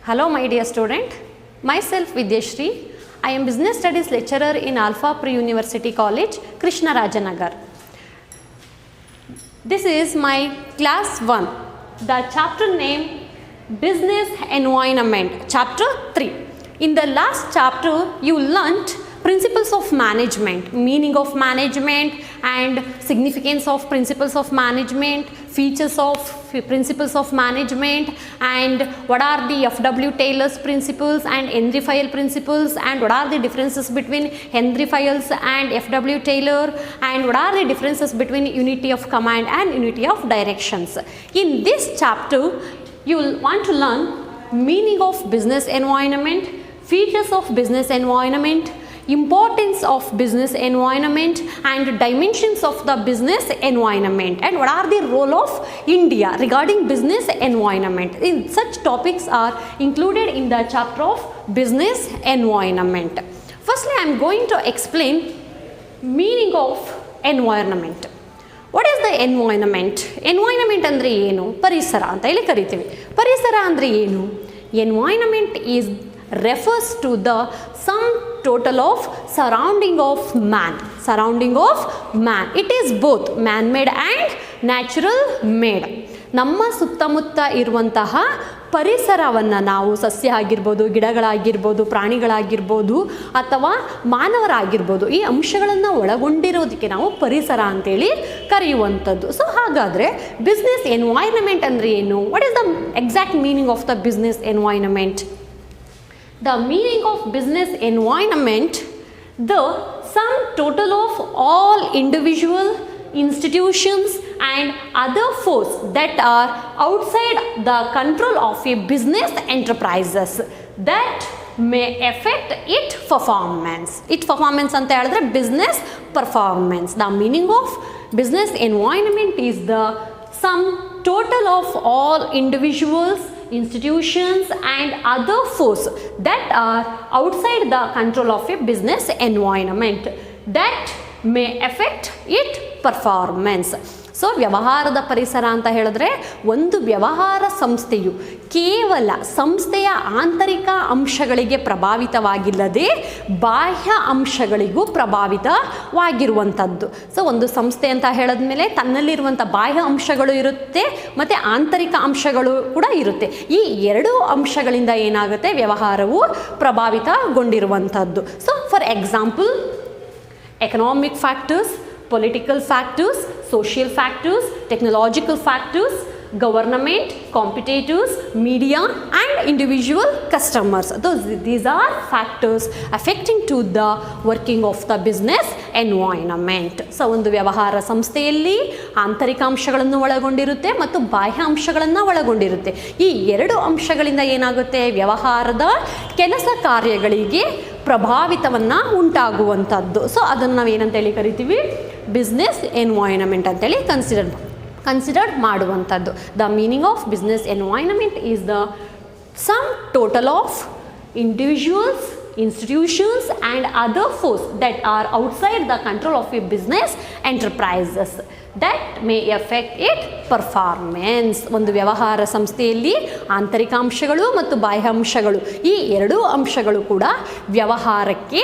Hello my dear student, myself Vidyashri. I am Business Studies lecturer in Alpha Pre-University College, Krishnarajanagar. This is my class 1. The chapter name Business Environment, chapter 3. In the last chapter you learnt principles of management, meaning of management and significance of principles of management, features of principles of management, and what are the F.W. Taylor's principles and Henry Fayol principles, and what are the differences between Henry Fayol's and F.W. Taylor, and what are the differences between unity of command and unity of directions. In this chapter you will want to learn meaning of business environment, features of business environment, importance of business environment and dimensions of the business environment, and what are the role of India regarding business environment. In such topics are included in the chapter of business environment. Firstly, I am going to explain meaning of environment. What is the environment? Environment andre ಏನು? ಪರಿಸರ ಅಂತ ಹೇಳಿ ಕರಿತೀವಿ. ಪರಿಸರ ಅಂದ್ರೆ ಏನು? Environment refers to the sum total of surrounding of man. It is both man made and natural made. ನಮ್ಮ ಸುತ್ತಮುತ್ತ ಇರುವಂತಹ ಪರಿಸರವನ್ನು ನಾವು ಸಸ್ಯ ಆಗಿರ್ಬೋದು, ಗಿಡಗಳಾಗಿರ್ಬೋದು, ಪ್ರಾಣಿಗಳಾಗಿರ್ಬೋದು ಅಥವಾ ಮಾನವರಾಗಿರ್ಬೋದು, ಈ ಅಂಶಗಳನ್ನು ಒಳಗೊಂಡಿರೋದಕ್ಕೆ ನಾವು ಪರಿಸರ ಅಂತೇಳಿ ಕರೆಯುವಂಥದ್ದು. ಸೊ ಹಾಗಾದರೆ ಬಿಸ್ನೆಸ್ ಎನ್ವೈರನ್ಮೆಂಟ್ ಅಂದರೆ ಏನು? What is the exact meaning of the business environment? The meaning of business environment, the sum total of all individual, institutions and other force that are outside the control of a business enterprises that may affect its performance. Its performance anta helidre business performance. The meaning of business environment is the sum total of all individuals, institutions and other force that are outside the control of a business environment that may affect its performance. So ವ್ಯವಹಾರದ ಪರಿಸರ ಅಂತ ಹೇಳಿದ್ರೆ ಒಂದು ವ್ಯವಹಾರ ಸಂಸ್ಥೆಯು ಕೇವಲ ಸಂಸ್ಥೆಯ ಆಂತರಿಕ ಅಂಶಗಳಿಗೆ ಪ್ರಭಾವಿತವಾಗಿಲ್ಲದೆ ಬಾಹ್ಯ ಅಂಶಗಳಿಗೂ ಪ್ರಭಾವಿತವಾಗಿರುವಂಥದ್ದು. ಸೊ ಒಂದು ಸಂಸ್ಥೆ ಅಂತ ಹೇಳಿದ್ಮೇಲೆ ತನ್ನಲ್ಲಿರುವಂಥ ಬಾಹ್ಯ ಅಂಶಗಳು ಇರುತ್ತೆ ಮತ್ತು ಆಂತರಿಕ ಅಂಶಗಳು ಕೂಡ ಇರುತ್ತೆ. ಈ ಎರಡೂ ಅಂಶಗಳಿಂದ ಏನಾಗುತ್ತೆ, ವ್ಯವಹಾರವು ಪ್ರಭಾವಿತಗೊಂಡಿರುವಂಥದ್ದು. So for example, economic factors, political factors, social factors, technological factors, government, competitors, media and individual customers. These are factors affecting to the working of the business environment. So ಒಂದು ವ್ಯವಹಾರ ಸಂಸ್ಥೆಯಲ್ಲಿ ಆಂತರಿಕ ಅಂಶಗಳನ್ನು ಒಳಗೊಂಡಿರುತ್ತೆ ಮತ್ತು ಬಾಹ್ಯ ಅಂಶಗಳನ್ನು ಒಳಗೊಂಡಿರುತ್ತೆ. ಈ ಎರಡು ಅಂಶಗಳಿಂದ ಏನಾಗುತ್ತೆ, ವ್ಯವಹಾರದ ಕೆಲಸ ಕಾರ್ಯಗಳಿಗೆ ಪ್ರಭಾವಿತವನ್ನು ಉಂಟಾಗುವಂಥದ್ದು. ಸೊ ಅದನ್ನು ನಾವು ಏನಂತೇಳಿ ಕರಿತೀವಿ, ಬಿಸ್ನೆಸ್ ಎನ್ವೈರನ್ಮೆಂಟ್ ಅಂತೇಳಿ ಕನ್ಸಿಡರ್ಡ್ ಮಾಡುವಂಥದ್ದು. The meaning of business environment is the sum total of individuals, institutions and other force that are outside the control of a business enterprises that may affect its performance. ಒಂದು ವ್ಯವಹಾರ ಸಂಸ್ಥೆಯಲ್ಲಿ ಆಂತರಿಕ ಅಂಶಗಳು ಮತ್ತು ಬಾಹ್ಯ ಅಂಶಗಳು, ಈ ಎರಡೂ ಅಂಶಗಳು ಕೂಡ ವ್ಯವಹಾರಕ್ಕೆ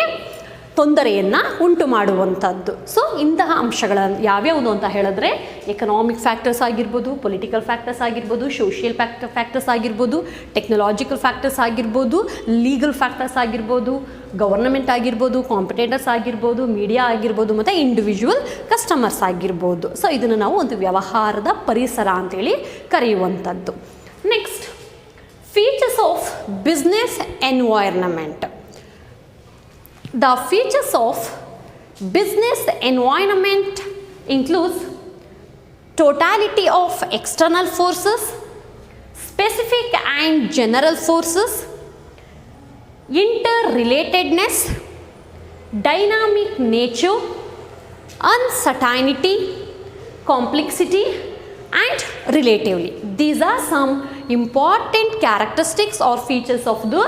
ತೊಂದರೆಯನ್ನು ಉಂಟು ಮಾಡುವಂಥದ್ದು. ಸೊ ಇಂತಹ ಅಂಶಗಳ ಯಾವ್ಯಾವುದು ಅಂತ ಹೇಳಿದ್ರೆ, ಎಕನಾಮಿಕ್ ಫ್ಯಾಕ್ಟರ್ಸ್ ಆಗಿರ್ಬೋದು, ಪೊಲಿಟಿಕಲ್ ಫ್ಯಾಕ್ಟರ್ಸ್ ಆಗಿರ್ಬೋದು, ಸೋಷಿಯಲ್ ಫ್ಯಾಕ್ಟರ್ಸ್ ಆಗಿರ್ಬೋದು, ಟೆಕ್ನಾಲಜಿಕಲ್ ಫ್ಯಾಕ್ಟರ್ಸ್ ಆಗಿರ್ಬೋದು, ಲೀಗಲ್ ಫ್ಯಾಕ್ಟರ್ಸ್ ಆಗಿರ್ಬೋದು, ಗವರ್ನಮೆಂಟ್ ಆಗಿರ್ಬೋದು, ಕಾಂಪಿಟೇಟರ್ಸ್ ಆಗಿರ್ಬೋದು, ಮೀಡಿಯಾ ಆಗಿರ್ಬೋದು ಮತ್ತು ಇಂಡಿವಿಜುವಲ್ ಕಸ್ಟಮರ್ಸ್ ಆಗಿರ್ಬೋದು. ಸೊ ಇದನ್ನು ನಾವು ಒಂದು ವ್ಯವಹಾರದ ಪರಿಸರ ಅಂತೇಳಿ ಕರೆಯುವಂಥದ್ದು. Next, features of business environment. The features of business environment includes totality of external forces, specific and general forces, interrelatedness, dynamic nature, uncertainty, complexity and relatively. These are some important characteristics or features of the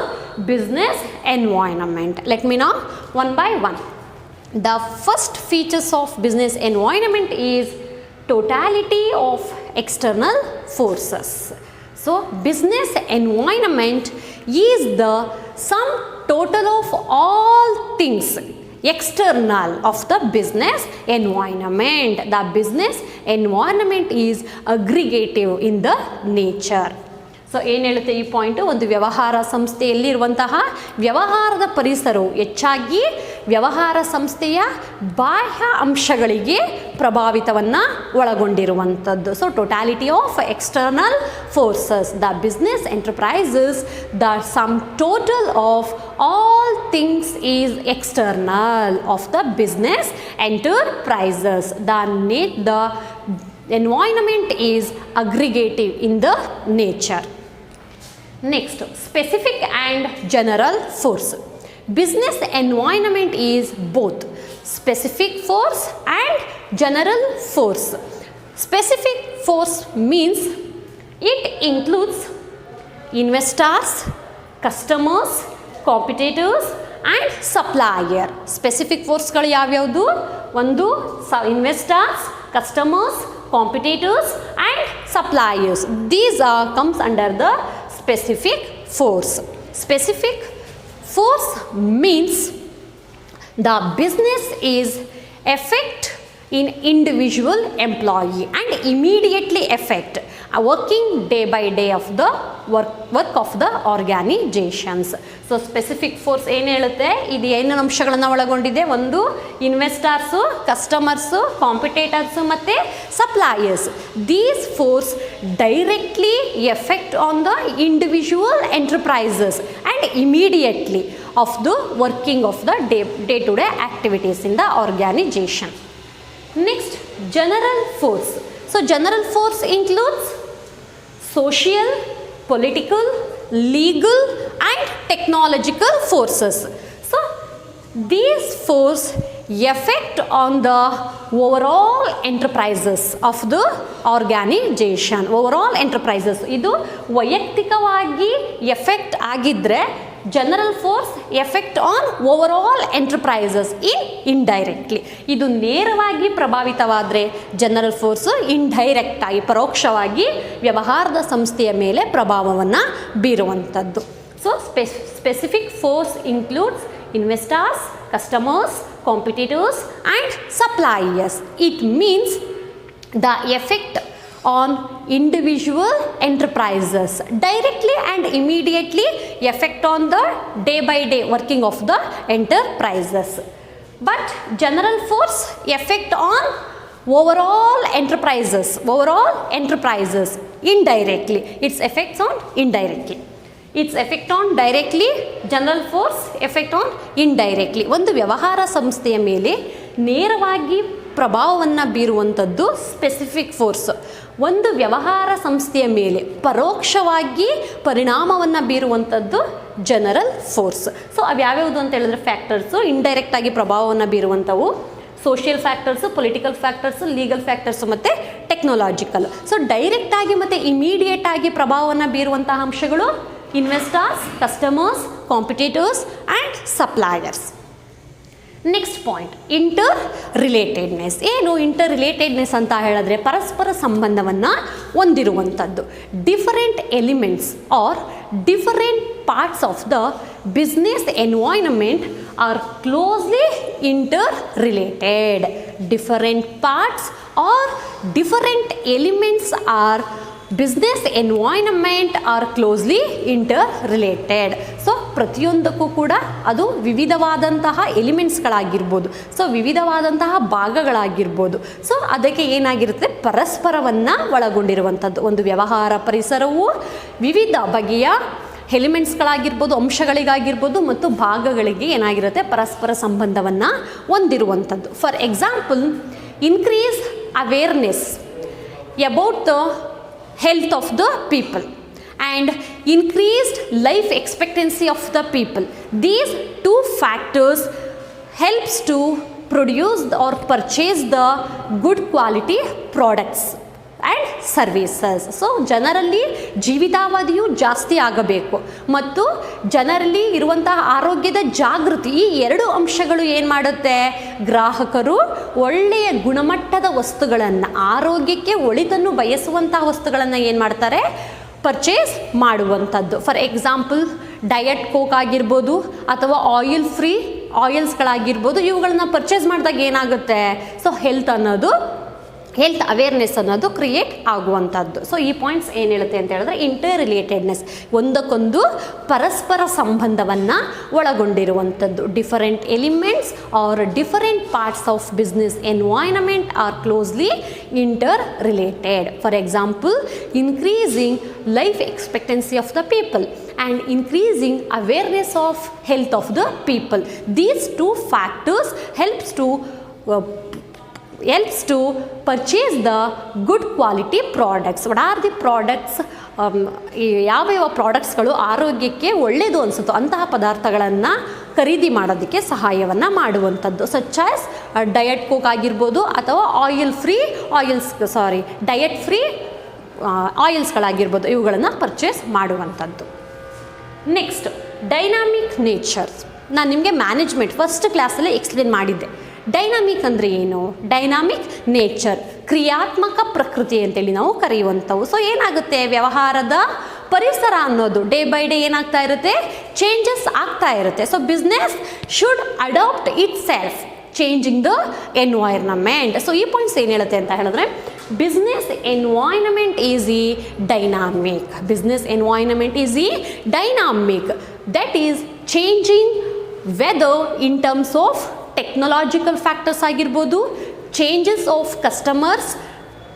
business environment. Let me know one by one. The first features of business environment is totality of external forces. So business environment is the sum total of all things external of the business environment. The business environment is aggregative in the nature. So ಏನು ಹೇಳುತ್ತೆ ಈ point, ಒಂದು ವ್ಯವಹಾರ ಸಂಸ್ಥೆಯಲ್ಲಿರುವಂತಹ ವ್ಯವಹಾರದ ಪರಿಸರವು ಹೆಚ್ಚಾಗಿ ವ್ಯವಹಾರ ಸಂಸ್ಥೆಯ ಬಾಹ್ಯ ಅಂಶಗಳಿಗೆ ಪ್ರಭಾವಿತವನ್ನು ಒಳಗೊಂಡಿರುವಂಥದ್ದು. So totality of external forces, the business enterprises, the sum total of all things is external of the business enterprises. The environment is aggregative in the nature. Next, specific and general force. Business environment is both specific force and general force. Specific force means it includes investors, customers, competitors and supplier. Specific forceಗಳು ಯಾವ್ಯಾವುದು? ಒಂದು investors, customers, competitors and suppliers. These comes under the specific force. Specific force means the business is effect in individual employee and immediately affect a working day by day of the work of the organizations. So specific force ಏನು ಹೇಳುತ್ತೆ, ಇದು ಏನೇನು ಅಂಶಗಳನ್ನು ಒಳಗೊಂಡಿದೆ? ಒಂದು investors, customers, competitors ಮತ್ತು suppliers. These force directly effect on the individual enterprises and immediately of the working of the day to day activities in the organisation. Next, general force. So general force includes social, political, legal and technological forces. So these force effect on the overall enterprises of the organization. Overall enterprises, ಇದು ವೈಯಕ್ತಿಕವಾಗಿ effect ಆಗಿದ್ದರೆ general force effect on overall enterprises indirectly. ಇದು ನೇರವಾಗಿ ಪ್ರಭಾವಿತವಾದರೆ general force ಇಂಡೈರೆಕ್ಟಾಗಿ ಪರೋಕ್ಷವಾಗಿ ವ್ಯವಹಾರದ ಸಂಸ್ಥೆಯ ಮೇಲೆ ಪ್ರಭಾವವನ್ನು ಬೀರುವಂಥದ್ದು. So specific force includes investors, customers, competitors and suppliers. It means the effect on individual enterprises directly and immediately effect on the day by day working of the enterprises. But general force effect on overall enterprises indirectly. Its effects on indirectly. Its effect on directly, general force effect on indirectly. ಒಂದು ವ್ಯವಹಾರ ಸಂಸ್ಥೆಯ ಮೇಲೆ ನೇರವಾಗಿ ಪ್ರಭಾವವನ್ನು ಬೀರುವಂಥದ್ದು specific force. ಒಂದು ವ್ಯವಹಾರ ಸಂಸ್ಥೆಯ ಮೇಲೆ ಪರೋಕ್ಷವಾಗಿ ಪರಿಣಾಮವನ್ನು ಬೀರುವಂಥದ್ದು ಜನರಲ್ ಫೋರ್ಸ್. ಸೊ ಅವ್ಯಾವ್ಯಾವುದು ಅಂತ ಹೇಳಿದ್ರೆ ಫ್ಯಾಕ್ಟರ್ಸು ಇಂಡೈರೆಕ್ಟಾಗಿ ಪ್ರಭಾವವನ್ನು ಬೀರುವಂಥವು social factors, political factors, legal factors ಮತ್ತು ಟೆಕ್ನಾಲಜಿಕಲ್. ಸೊ ಡೈರೆಕ್ಟಾಗಿ ಮತ್ತು ಇಮಿಡಿಯೇಟಾಗಿ ಪ್ರಭಾವವನ್ನು ಬೀರುವಂತಹ ಅಂಶಗಳು investors, customers, competitors and suppliers. Next point, interrelatedness. ಏನು interrelatedness ಅಂತ ಹೇಳಿದ್ರೆ ಪರಸ್ಪರ ಸಂಬಂಧವನ್ನು ಹೊಂದಿರುವಂಥದ್ದು. Different elements are different parts of the business environment are closely interrelated. Different parts or different elements are business environment are closely interrelated. So ಪ್ರತಿಯೊಂದಕ್ಕೂ ಕೂಡ ಅದು ವಿವಿಧವಾದಂತಹ ಎಲಿಮೆಂಟ್ಸ್ಗಳಾಗಿರ್ಬೋದು, so ವಿವಿಧವಾದಂತಹ ಭಾಗಗಳಾಗಿರ್ಬೋದು. So ಅದಕ್ಕೆ ಏನಾಗಿರುತ್ತೆ, ಪರಸ್ಪರವನ್ನು ಒಳಗೊಂಡಿರುವಂಥದ್ದು. ಒಂದು ವ್ಯವಹಾರ ಪರಿಸರವು ವಿವಿಧ ಬಗೆಯ ಎಲಿಮೆಂಟ್ಸ್ಗಳಾಗಿರ್ಬೋದು, ಅಂಶಗಳಿಗಾಗಿರ್ಬೋದು ಮತ್ತು ಭಾಗಗಳಿಗೆ ಏನಾಗಿರುತ್ತೆ, ಪರಸ್ಪರ ಸಂಬಂಧವನ್ನು ಹೊಂದಿರುವಂಥದ್ದು. For example, increase awareness about the health of the people and increased life expectancy of the people. These two factors helps to produce or purchase the good quality products and services. So ಜನರಲ್ಲಿ ಜೀವಿತಾವಧಿಯು ಜಾಸ್ತಿ ಆಗಬೇಕು ಮತ್ತು ಜನರಲ್ಲಿ ಇರುವಂತಹ ಆರೋಗ್ಯದ ಜಾಗೃತಿ, ಈ ಎರಡು ಅಂಶಗಳು ಏನು ಮಾಡುತ್ತೆ, ಗ್ರಾಹಕರು ಒಳ್ಳೆಯ ಗುಣಮಟ್ಟದ ವಸ್ತುಗಳನ್ನು, ಆರೋಗ್ಯಕ್ಕೆ ಒಳಿತನ್ನು ಬಯಸುವಂತಹ ವಸ್ತುಗಳನ್ನು ಏನು ಮಾಡ್ತಾರೆ, ಪರ್ಚೇಸ್ ಮಾಡುವಂಥದ್ದು. ಫಾರ್ ಎಕ್ಸಾಂಪಲ್ ಡಯಟ್ ಕೋಕ್ ಆಗಿರ್ಬೋದು ಅಥವಾ ಆಯಿಲ್ ಫ್ರೀ ಆಯಿಲ್ಸ್ಗಳಾಗಿರ್ಬೋದು, ಇವುಗಳನ್ನ ಪರ್ಚೇಸ್ ಮಾಡಿದಾಗ ಏನಾಗುತ್ತೆ, ಸೊ ಹೆಲ್ತ್ ಅವೇರ್ನೆಸ್ ಅನ್ನೋದು ಕ್ರಿಯೇಟ್ ಆಗುವಂಥದ್ದು. ಸೊ ಈ ಪಾಯಿಂಟ್ಸ್ ಏನು ಹೇಳುತ್ತೆ ಅಂತ ಹೇಳಿದ್ರೆ ಇಂಟರ್ ರಿಲೇಟೆಡ್ನೆಸ್, ಒಂದಕ್ಕೊಂದು ಪರಸ್ಪರ ಸಂಬಂಧವನ್ನು ಒಳಗೊಂಡಿರುವಂಥದ್ದು. Different elements are different parts of business environment are closely interrelated. For example increasing life expectancy of the people and increasing awareness of health of the people. These two factors helps to purchase the good quality products. What are the products? ಯಾವ ಪ್ರಾಡಕ್ಟ್ಸ್ಗಳು ಆರೋಗ್ಯಕ್ಕೆ ಒಳ್ಳೆಯದು ಅನಿಸುತ್ತೋ ಅಂತಹ ಪದಾರ್ಥಗಳನ್ನು ಖರೀದಿ ಮಾಡೋದಕ್ಕೆ ಸಹಾಯವನ್ನು ಮಾಡುವಂಥದ್ದು. Such as diet coke ಆಗಿರ್ಬೋದು ಅಥವಾ ಡಯಟ್ ಫ್ರೀ ಆಯಿಲ್ಸ್ಗಳಾಗಿರ್ಬೋದು, ಇವುಗಳನ್ನು ಪರ್ಚೇಸ್ ಮಾಡುವಂಥದ್ದು. Next dynamic nature's. ನಾನು ನಿಮಗೆ ಮ್ಯಾನೇಜ್ಮೆಂಟ್ ಫಸ್ಟ್ ಕ್ಲಾಸಲ್ಲಿ ಎಕ್ಸ್ಪ್ಲೇನ್ ಮಾಡಿದ್ದೆ. ಡೈನಾಮಿಕ್ ಅಂದರೆ ಏನು? ಡೈನಾಮಿಕ್ ನೇಚರ್, ಕ್ರಿಯಾತ್ಮಕ ಪ್ರಕೃತಿ ಅಂತೇಳಿ ನಾವು ಕರೆಯುವಂಥವು. ಸೊ ಏನಾಗುತ್ತೆ, ವ್ಯವಹಾರದ ಪರಿಸರ ಅನ್ನೋದು ಡೇ ಬೈ ಡೇ ಏನಾಗ್ತಾ ಇರುತ್ತೆ, ಚೇಂಜಸ್ ಆಗ್ತಾ ಇರುತ್ತೆ. So business should adapt itself changing the environment. So ಈ ಪಾಯಿಂಟ್ಸ್ ಏನು ಹೇಳುತ್ತೆ ಅಂತ ಹೇಳಿದ್ರೆ, business environment is dynamic. Business environment is dynamic, that is changing, whether in terms of technological factors ಆಗಿರ್ಬೋದು, changes of customers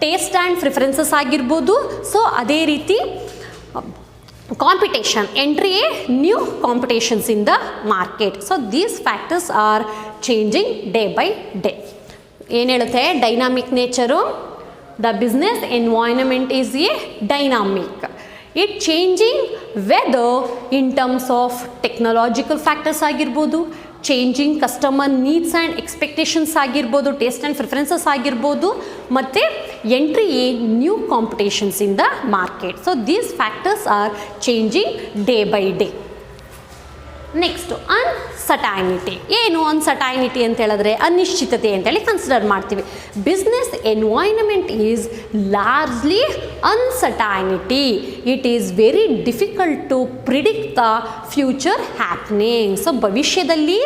taste and preferences ಆಗಿರ್ಬೋದು. So ಅದೇ ರೀತಿ competition, entry new competitions in the market. So these factors are changing day by day. ಏನು ಹೇಳುತ್ತೆ dynamic nature? The business environment is dynamic. It changing whether in terms of technological factors ಆಗಿರ್ಬೋದು, changing customer needs and expectations ಆಗಿರ್ಬೋದು, taste and preferences ಆಗಿರ್ಬೋದು, ಮತ್ತು entry new competitions in the market. So these factors are changing day by day. Next uncertainty. ಏನು uncertainty ಅಂತ ಹೇಳಿದ್ರೆ ಅನಿಶ್ಚಿತತೆ ಅಂತೇಳಿ consider ಮಾಡ್ತೀವಿ. Business environment is largely uncertainty. It is very difficult to predict the future happening. So ಭವಿಷ್ಯದಲ್ಲಿ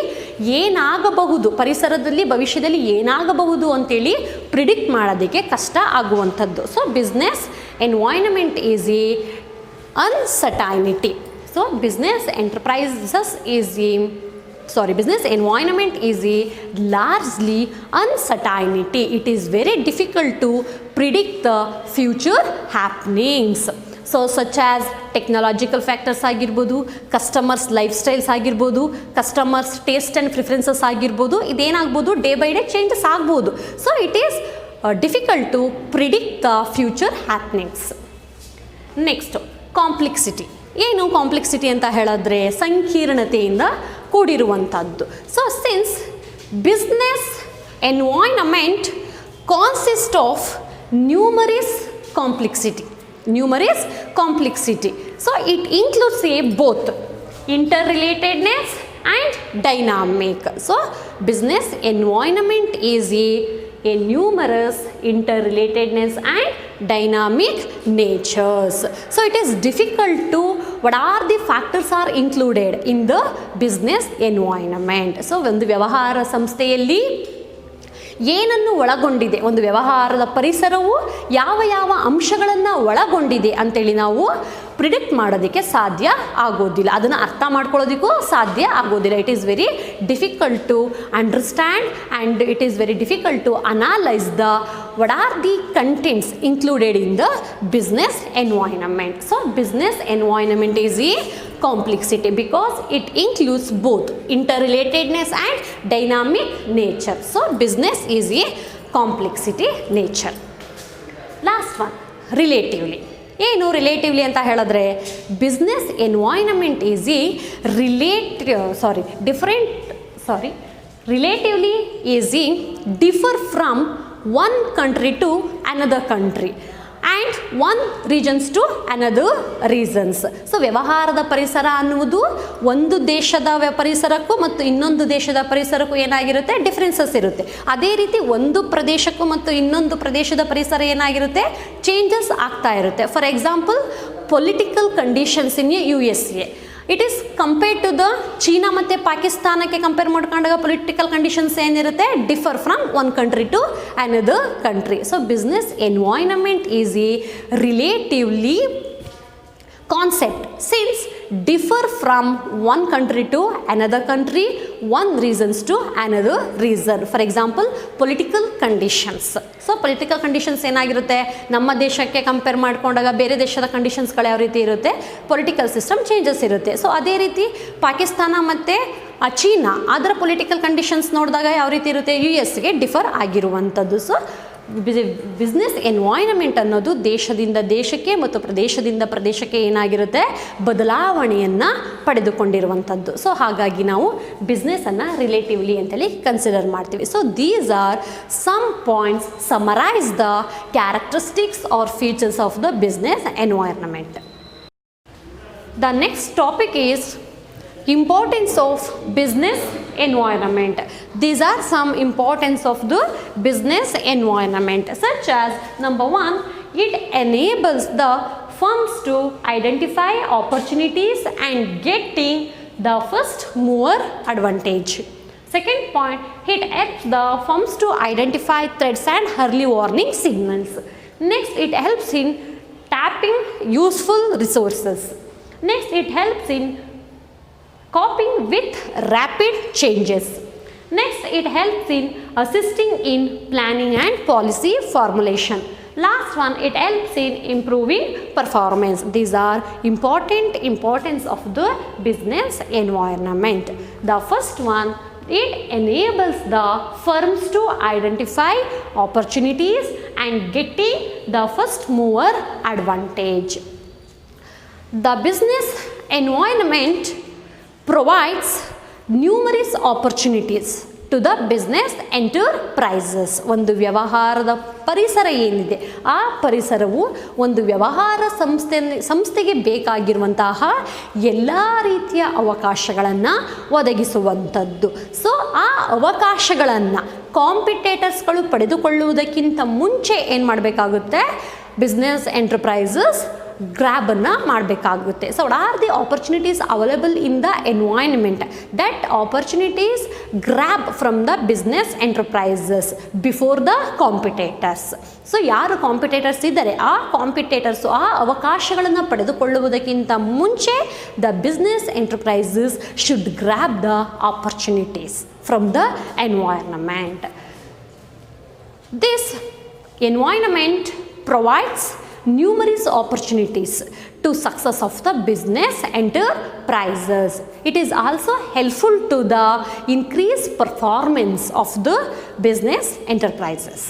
ಏನಾಗಬಹುದು, ಪರಿಸರದಲ್ಲಿ ಭವಿಷ್ಯದಲ್ಲಿ ಏನಾಗಬಹುದು ಅಂತೇಳಿ ಪ್ರಿಡಿಕ್ಟ್ ಮಾಡೋದಕ್ಕೆ ಕಷ್ಟ ಆಗುವಂಥದ್ದು. So business environment is a uncertainty. So business environment is a largely uncertainty. It is very difficult to predict the future happenings. So such as technological factors ಆಗಿರ್ಬೋದು, ಕಸ್ಟಮರ್ಸ್ ಲೈಫ್ ಸ್ಟೈಲ್ಸ್ ಆಗಿರ್ಬೋದು, customers taste and preferences ಆಗಿರ್ಬೋದು, ಇದೇನಾಗ್ಬೋದು day by day changes ಆಗ್ಬೋದು. So it is difficult to predict the future happenings. Next complexity. ಏನು complexity ಅಂತ ಹೇಳಿದ್ರೆ ಸಂಕೀರ್ಣತೆಯಿಂದ ಕೂಡಿರುವಂಥದ್ದು. So since business environment consist of numerous complexity. So it includes both interrelatedness and dynamic. So business environment is a numerous interrelatedness and dynamic natures. So it is difficult to what are the factors are included in the business environment. So ಒಂದು ವ್ಯವಹಾರ ಸಂಸ್ಥೆಯಲ್ಲಿ ಏನನ್ನು ಒಳಗೊಂಡಿದೆ, ಒಂದು ವ್ಯವಹಾರದ ಪರಿಸರವು ಯಾವ ಯಾವ ಅಂಶಗಳನ್ನು ಒಳಗೊಂಡಿದೆ ಅಂತೇಳಿ ನಾವು ಪ್ರಿಡಿಕ್ಟ್ ಮಾಡೋದಕ್ಕೆ ಸಾಧ್ಯ ಆಗೋದಿಲ್ಲ, ಅದನ್ನು ಅರ್ಥ ಮಾಡ್ಕೊಳ್ಳೋದಕ್ಕೂ ಸಾಧ್ಯ ಆಗೋದಿಲ್ಲ. It is very difficult to understand and it is very difficult to analyse the what are the contents included in the business environment. So business environment is a complexity because it includes both interrelatedness and dynamic nature. So business is a complexity nature. Last one, relatively. ಏನು relatively ಅಂತ ಹೇಳಿದ್ರೆ business environment is relatively is differ from one country to another country and one regions to another regions. So ವ್ಯವಹಾರದ ಪರಿಸರ ಅನ್ನುವುದು ಒಂದು ದೇಶದ ಪರಿಸರಕ್ಕೂ ಮತ್ತು ಇನ್ನೊಂದು ದೇಶದ ಪರಿಸರಕ್ಕೂ ಏನಾಗಿರುತ್ತೆ, ಡಿಫ್ರೆನ್ಸಸ್ ಇರುತ್ತೆ. ಅದೇ ರೀತಿ ಒಂದು ಪ್ರದೇಶಕ್ಕೂ ಮತ್ತು ಇನ್ನೊಂದು ಪ್ರದೇಶದ ಪರಿಸರ ಏನಾಗಿರುತ್ತೆ, ಚೇಂಜಸ್ ಆಗ್ತಾ ಇರುತ್ತೆ. For example political conditions in USA. It is compared to the China ಮತ್ತು ಪಾಕಿಸ್ತಾನಕ್ಕೆ ಕಂಪೇರ್ ಮಾಡ್ಕೊಂಡಾಗ ಪೊಲಿಟಿಕಲ್ ಕಂಡೀಷನ್ಸ್ ಏನಿರುತ್ತೆ, differ from one country to another country. So business environment is a relatively concept since differ from one country to another country, one reasons to another reason. For example, political conditions. So political conditions ಏನಾಗಿರುತ್ತೆ, ನಮ್ಮ ದೇಶಕ್ಕೆ compare ಮಾಡಿಕೊಂಡಾಗ ಬೇರೆ ದೇಶದ ಕಂಡೀಷನ್ಸ್ಗಳು ಯಾವ ರೀತಿ ಇರುತ್ತೆ, political system changes ಇರುತ್ತೆ. ಸೊ ಅದೇ ರೀತಿ ಪಾಕಿಸ್ತಾನ ಮತ್ತು ಚೀನಾ ಅದರ ಪೊಲಿಟಿಕಲ್ ಕಂಡೀಷನ್ಸ್ ನೋಡಿದಾಗ ಯಾವ ರೀತಿ ಇರುತ್ತೆ, US-ಗೆ ಡಿಫರ್ ಆಗಿರುವಂಥದ್ದು. ಸೊ ಬಿಸ್ನೆಸ್ ಎನ್ವೈರನ್ಮೆಂಟ್ ಅನ್ನೋದು ದೇಶದಿಂದ ದೇಶಕ್ಕೆ ಮತ್ತು ಪ್ರದೇಶದಿಂದ ಪ್ರದೇಶಕ್ಕೆ ಏನಾಗಿರುತ್ತೆ, ಬದಲಾವಣೆಯನ್ನು ಪಡೆದುಕೊಂಡಿರುವಂಥದ್ದು. ಸೊ ಹಾಗಾಗಿ ನಾವು ಬಿಸ್ನೆಸ್ಸನ್ನು ರಿಲೇಟಿವ್ಲಿ ಅಂತೇಳಿ ಕನ್ಸಿಡರ್ ಮಾಡ್ತೀವಿ. So these are some points summarise the characteristics or features of the business environment. The next topic is importance of business environment. These are some importance of the business environment, such as number 1, it enables the firms to identify opportunities and getting the first mover advantage. Second point, it helps the firms to identify threats and early warning signals. Next, it helps in tapping useful resources. Next, it helps in coping with rapid changes. Next, it helps in assisting in planning and policy formulation. Last one, it helps in improving performance. These are importance of the business environment. The first one, it enables the firms to identify opportunities and getting the first mover advantage. The business environment provides numerous opportunities to the business enterprises. ಒಂದು ವ್ಯವಹಾರದ ಪರಿಸರ ಏನಿದೆ, ಆ ಪರಿಸರವು ಒಂದು ವ್ಯವಹಾರ ಸಂಸ್ಥೆಗೆ ಬೇಕಾಗಿರುವಂತಹ ಎಲ್ಲ ರೀತಿಯ ಅವಕಾಶಗಳನ್ನು ಒದಗಿಸುವಂಥದ್ದು. ಸೊ ಆ ಅವಕಾಶಗಳನ್ನು ಕಾಂಪಿಟೇಟರ್ಸ್ಗಳು ಪಡೆದುಕೊಳ್ಳುವುದಕ್ಕಿಂತ ಮುಂಚೆ ಏನು ಮಾಡಬೇಕಾಗುತ್ತೆ, ಬಿಸ್ನೆಸ್ ಎಂಟರ್ಪ್ರೈಸಸ್ ಗ್ರ್ಯಾಬನ್ನು ಮಾಡಬೇಕಾಗುತ್ತೆ. So what are the opportunities available in the environment, that opportunities grab from the business enterprises before the competitors. So ಯಾರು ಕಾಂಪಿಟೇಟರ್ಸ್ ಇದ್ದಾರೆ, ಆ ಕಾಂಪಿಟೇಟರ್ಸು ಆ ಅವಕಾಶಗಳನ್ನು ಪಡೆದುಕೊಳ್ಳುವುದಕ್ಕಿಂತ ಮುಂಚೆ the business enterprises should grab the opportunities from the environment. This environment provides numerous opportunities to success of the business enterprises. It is also helpful to the increased performance of the business enterprises.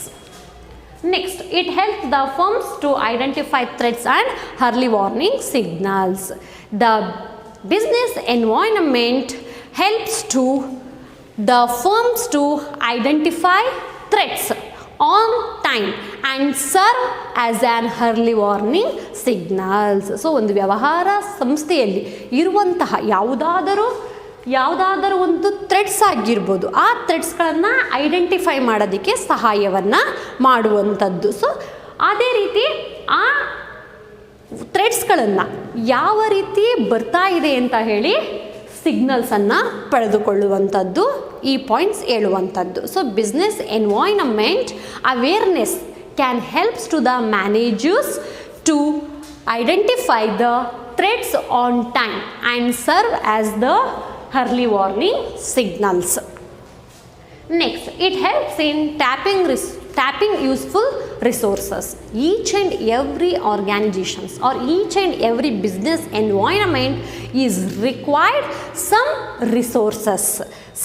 Next, it helps the firms to identify threats and early warning signals. The business environment helps to the firms to identify threats on time and serve as an early warning signals. So ಒಂದು ವ್ಯವಹಾರ ಸಂಸ್ಥೆಯಲ್ಲಿ ಇರುವಂತಹ ಯಾವುದಾದರೂ ಒಂದು Threads ಆಗಿರ್ಬೋದು, ಆ ಥ್ರೆಡ್ಸ್ಗಳನ್ನು identify ಮಾಡೋದಕ್ಕೆ ಸಹಾಯವನ್ನು ಮಾಡುವಂಥದ್ದು. ಸೊ ಅದೇ ರೀತಿ ಆ ಥ್ರೆಡ್ಸ್ಗಳನ್ನು ಯಾವ ರೀತಿ ಬರ್ತಾ ಇದೆ ಅಂತ ಹೇಳಿ ಸಿಗ್ನಲ್ಸನ್ನು ಪಡೆದುಕೊಳ್ಳುವಂಥದ್ದು ಈ ಪಾಯಿಂಟ್ಸ್ ಹೇಳುವಂಥದ್ದು. So business environment awareness can helps to the managers to identify the threads on time and serve as the early warning signals. Next, it helps in tapping useful resources. Each and every organizations or each and every business environment is required some resources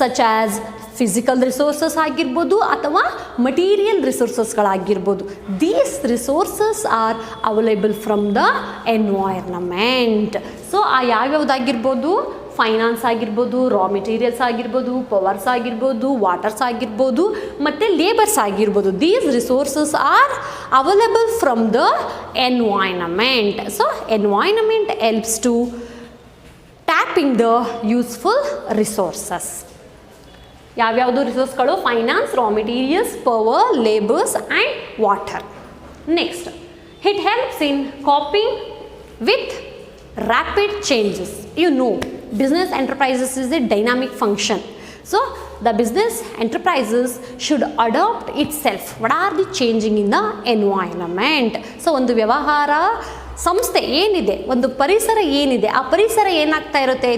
such as physical resources ಆಗಿರ್ಬೋದು ಅಥವಾ material ರಿಸೋರ್ಸಸ್ಗಳಾಗಿರ್ಬೋದು. These resources are available from the environment. So ಆ ಯಾವ್ಯಾವುದಾಗಿರ್ಬೋದು, finance ಆಗಿರ್ಬೋದು, raw materials ಆಗಿರ್ಬೋದು, powers ಆಗಿರ್ಬೋದು, waters ಆಗಿರ್ಬೋದು ಮತ್ತು ಲೇಬರ್ಸ್ ಆಗಿರ್ಬೋದು. These resources are available from the environment. So environment helps to tapping the useful resources. ಯಾವ್ಯಾವುದು ರಿಸೋರ್ಸ್ಗಳು? Finance, raw materials, power, labours and water. Next, it helps in coping with rapid changes. You know, business enterprises is a dynamic function. So the business enterprises should adopt itself. What are the changing in the environment? So ಒಂದು ವ್ಯವಹಾರ ಸಂಸ್ಥೆ ಏನಿದೆ, ಒಂದು ಪರಿಸರ ಏನಿದೆ, ಆ ಪರಿಸರ ಏನಾಗ್ತಾ ಇರುತ್ತೆ,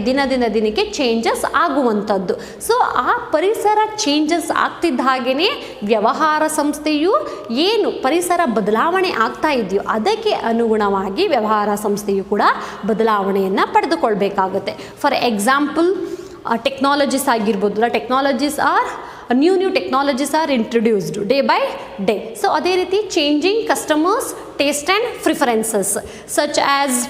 ದಿನಕ್ಕೆ ಚೇಂಜಸ್ ಆಗುವಂಥದ್ದು. ಸೊ ಆ ಪರಿಸರ ಚೇಂಜಸ್ ಆಗ್ತಿದ್ದ ಹಾಗೆಯೇ ವ್ಯವಹಾರ ಸಂಸ್ಥೆಯು ಏನು ಪರಿಸರ ಬದಲಾವಣೆ ಆಗ್ತಾ ಇದೆಯೋ ಅದಕ್ಕೆ ಅನುಗುಣವಾಗಿ ವ್ಯವಹಾರ ಸಂಸ್ಥೆಯು ಕೂಡ ಬದಲಾವಣೆಯನ್ನು ಪಡೆದುಕೊಳ್ಬೇಕಾಗುತ್ತೆ. ಫಾರ್ ಎಕ್ಸಾಂಪಲ್ ಟೆಕ್ನಾಲಜೀಸ್ ಆಗಿರ್ಬೋದು, the technologies or new technologies are introduced day by day. So ಅದೇ ರೀತಿ changing customers taste and preferences such as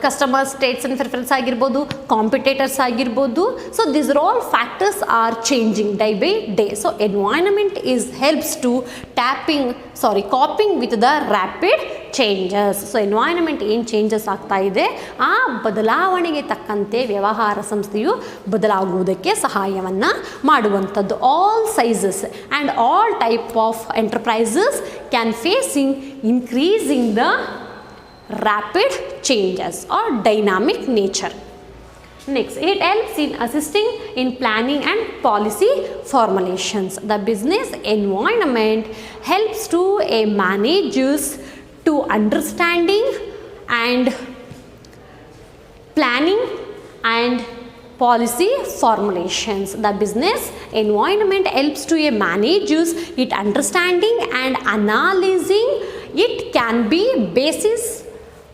customers taste and preference ಆಗಿರ್ಬೋದು, ಕಾಂಪಿಟೇಟರ್ಸ್ ಆಗಿರ್ಬೋದು. So these are all factors are changing day by day. So environment is helps to coping with the rapid changes. So environment ಏನು changes ಆಗ್ತಾ ಇದೆ ಆ ಬದಲಾವಣೆಗೆ ತಕ್ಕಂತೆ ವ್ಯವಹಾರ ಸಂಸ್ಥೆಯು ಬದಲಾಗುವುದಕ್ಕೆ ಸಹಾಯವನ್ನು ಮಾಡುವಂಥದ್ದು. All sizes and all type of enterprises can facing increasing the rapid changes or dynamic nature. Next, it helps in assisting in planning and policy formulations. The business environment helps to managers to understanding and planning and policy formulations. The business environment helps to managers it understanding and analyzing. It can be basis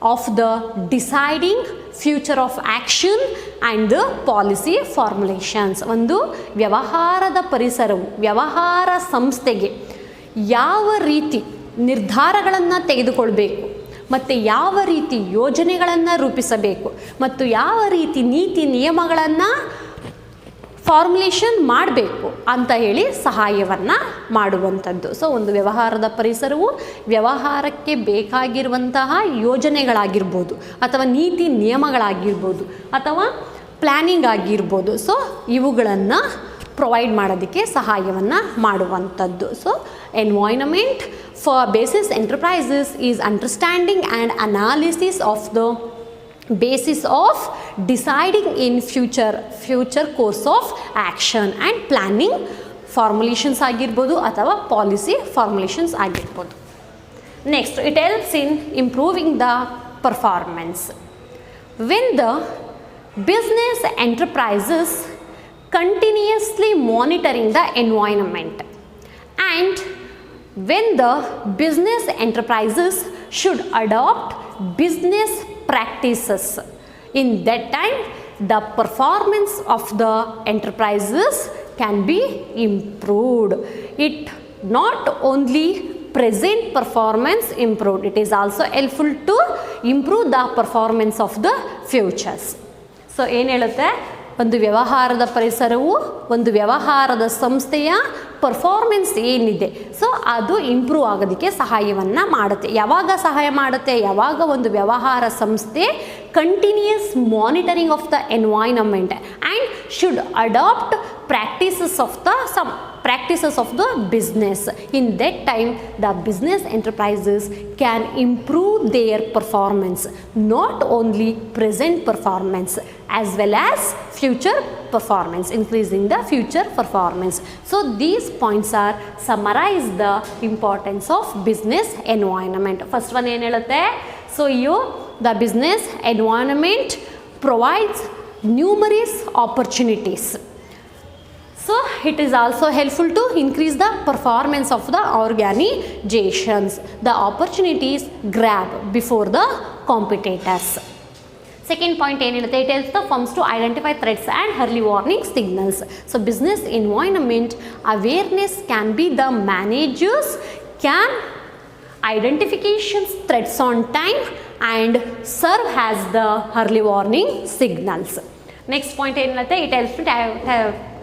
of the deciding future of action and the policy formulations. ಒಂದು ವ್ಯವಹಾರದ ಪರಿಸರವು ವ್ಯವಹಾರ ಸಂಸ್ಥೆಗೆ ಯಾವ ರೀತಿ ನಿರ್ಧಾರಗಳನ್ನು ತೆಗೆದುಕೊಳ್ಬೇಕು ಮತ್ತು ಯಾವ ರೀತಿ ಯೋಜನೆಗಳನ್ನು ರೂಪಿಸಬೇಕು ಮತ್ತು ಯಾವ ರೀತಿ ನೀತಿ ನಿಯಮಗಳನ್ನು ಫಾರ್ಮುಲೇಷನ್ ಮಾಡಬೇಕು ಅಂತ ಹೇಳಿ ಸಹಾಯವನ್ನು ಮಾಡುವಂಥದ್ದು. ಸೊ ಒಂದು ವ್ಯವಹಾರದ ಪರಿಸರವು ವ್ಯವಹಾರಕ್ಕೆ ಬೇಕಾಗಿರುವಂತಹ ಯೋಜನೆಗಳಾಗಿರ್ಬೋದು ಅಥವಾ ನೀತಿ ನಿಯಮಗಳಾಗಿರ್ಬೋದು ಅಥವಾ ಪ್ಲ್ಯಾನಿಂಗ್ ಆಗಿರ್ಬೋದು. ಸೊ ಇವುಗಳನ್ನು ಪ್ರೊವೈಡ್ ಮಾಡೋದಕ್ಕೆ ಸಹಾಯವನ್ನು ಮಾಡುವಂಥದ್ದು. So environment for basis enterprises is understanding and analysis of the basis of deciding in future course of action and planning formulations ಆಗಿರ್ಬೋದು ಅಥವಾ policy formulations ಆಗಿರ್ಬೋದು. Next, it helps in improving the performance. When the business enterprises continuously monitoring the environment and when the business enterprises should adopt business practices, in that time the performance of the enterprises can be improved. It not only present performance improved, it is also helpful to improve the performance of the futures. So ಏನು ಹೇಳುತ್ತೆ, ಒಂದು ವ್ಯವಹಾರದ ಪರಿಸರವು ಒಂದು ವ್ಯವಹಾರದ ಸಂಸ್ಥೆಯ performance ಏನಿದೆ so ಅದು ಇಂಪ್ರೂವ್ ಆಗೋದಕ್ಕೆ ಸಹಾಯವನ್ನು ಮಾಡುತ್ತೆ. ಯಾವಾಗ ಸಹಾಯ ಮಾಡುತ್ತೆ? ಯಾವಾಗ ಒಂದು ವ್ಯವಹಾರ ಸಂಸ್ಥೆ continuous monitoring of the environment and should adapt practices of the business. In that time the business enterprises can improve their performance, not only present performance as well as future performance, increasing the future performance. So these points are summarize the importance of business environment. First one ಏನು ಹೇಳುತ್ತೆ? So the business environment provides numerous opportunities. So it is also helpful to increase the performance of the organizations. The opportunities grab before the competitors. Second point ಏನು ಹೇಳುತ್ತೆ? It helps the firms to identify threats and early warning signals. So business environment awareness can be the managers can identification threats on time and serve as the early warning signals. Next point ಏನು ಹೇಳುತ್ತೆ? It helps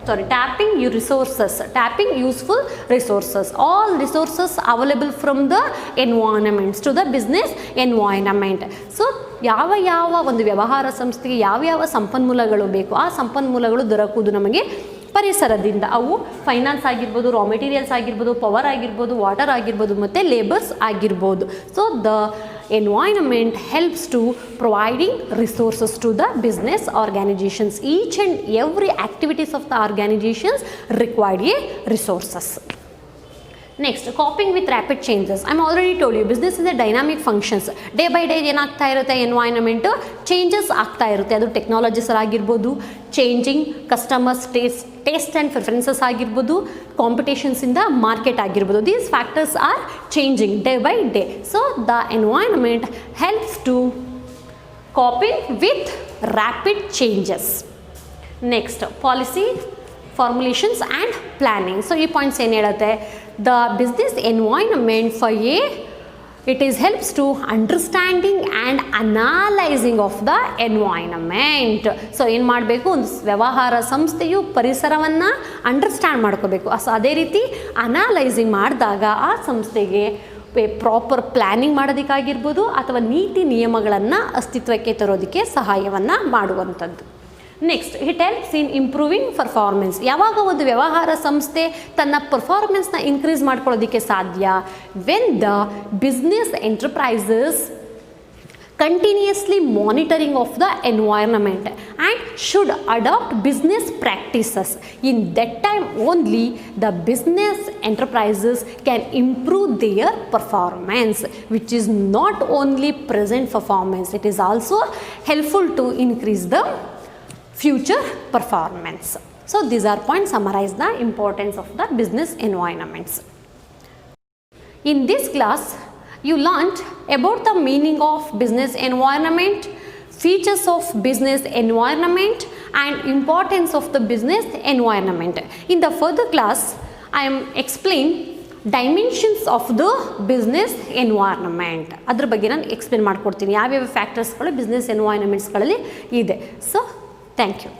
to tapping your resources, tapping useful resources, all resources available from the environments to the business environment. So ಯಾವ ಒಂದು ವ್ಯವಹಾರ ಸಂಸ್ಥೆಗೆ ಯಾವ ಸಂಪನ್ಮೂಲಗಳು ಬೇಕು ಆ ಸಂಪನ್ಮೂಲಗಳು ದೊರಕುವುದು ನಮಗೆ ಪರಿಸರದಿಂದ. ಅವು ಫೈನಾನ್ಸ್ ಆಗಿರ್ಬೋದು, ರಾ ಮೆಟೀರಿಯಲ್ಸ್ ಆಗಿರ್ಬೋದು, ಪವರ್ ಆಗಿರ್ಬೋದು, ವಾಟರ್ ಆಗಿರ್ಬೋದು ಮತ್ತು ಲೇಬರ್ಸ್ ಆಗಿರ್ಬೋದು. So environment helps to providing resources to the business organizations. Each and every activities of the organizations require a resources. Next, coping with rapid changes. I'm already told you, business is a dynamic functions. Day by day ಏನಾಗ್ತಾ ಇರುತ್ತೆ, environment changes ಆಗ್ತಾ ಇರುತ್ತೆ. ಅದು technologies ಆಗಿರ್ಬೋದು, changing customers taste and preferences ಆಗಿರ್ಬೋದು, competitions in the market ಆಗಿರ್ಬೋದು. These factors are changing day by day. So the environment helps to coping with rapid changes. Next, policy formulations and planning. So ಈ points ಏನು ಹೇಳುತ್ತೆ, the business environment for it is helps to understanding and analyzing of the environment. So ಏನು ಮಾಡಬೇಕು, ಒಂದು ವ್ಯವಹಾರ ಸಂಸ್ಥೆಯು ಪರಿಸರವನ್ನು understand ಮಾಡ್ಕೋಬೇಕು. ಸೊ ಅದೇ ರೀತಿ ಅನಾಲೈಸಿಂಗ್ ಮಾಡಿದಾಗ ಆ ಸಂಸ್ಥೆಗೆ ಪ್ರಾಪರ್ ಪ್ಲ್ಯಾನಿಂಗ್ ಮಾಡೋದಕ್ಕಾಗಿರ್ಬೋದು ಅಥವಾ ನೀತಿ ನಿಯಮಗಳನ್ನು ಅಸ್ತಿತ್ವಕ್ಕೆ ತರೋದಕ್ಕೆ ಸಹಾಯವನ್ನು ಮಾಡುವಂಥದ್ದು. Next, it helps in improving performance. ಯಾವಾಗ ಒಂದು ವ್ಯವಹಾರ ಸಂಸ್ಥೆ ತನ್ನ ಪರ್ಫಾರ್ಮೆನ್ಸ್ನ ಇನ್ಕ್ರೀಸ್ ಮಾಡ್ಕೊಳ್ಳೋದಕ್ಕೆ ಸಾಧ್ಯ, when the business enterprises continuously monitoring of the environment and should adopt business practices. In that time only the business enterprises can improve their performance, which is not only present performance, it is also helpful to increase the future performance. So these are points summarize the importance of the business environments. In this class you learnt about the meaning of business environment, features of business environment and importance of the business environment. In the further class I am explain dimensions of the business environment. ಅದರ ಬಗ್ಗೆ ನಾನು explain ಮಾಡ್ಕೊಡ್ತೀನಿ ಯಾವ್ಯಾವ ಫ್ಯಾಕ್ಟರ್ಸ್ಗಳು business ಎನ್ವೈರನ್ಮೆಂಟ್ಸ್ಗಳಲ್ಲಿ ಇದೆ. So thank you.